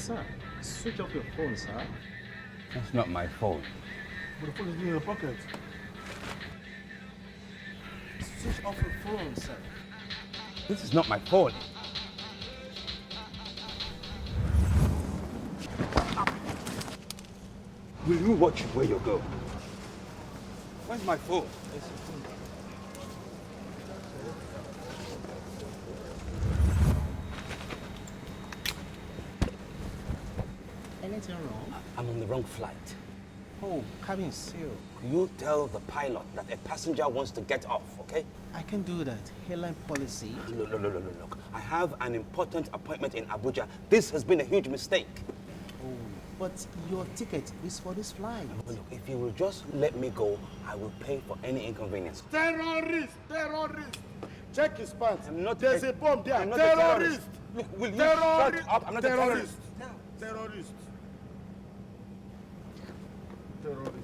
Sir, switch off your phone, sir. That's not my phone. But the phone is in your pocket. Switch off your phone, sir. This is not my phone. Will you watch where you go? Where's my phone? Anything wrong? I'm on the wrong flight. Oh, cabin seal. You tell the pilot that a passenger wants to get off, okay? I can do that. Airline policy. Look. I have an important appointment in Abuja. This has been a huge mistake. Oh, but your ticket is for this flight. Look, if you will just let me go, I will pay for any inconvenience. Terrorist! Terrorist! Check his pants. I'm not There's a bomb there. I'm not Terrorist! Look, will you Terrorist! shut up? I'm not a terrorist. Terrorist! Terrorist!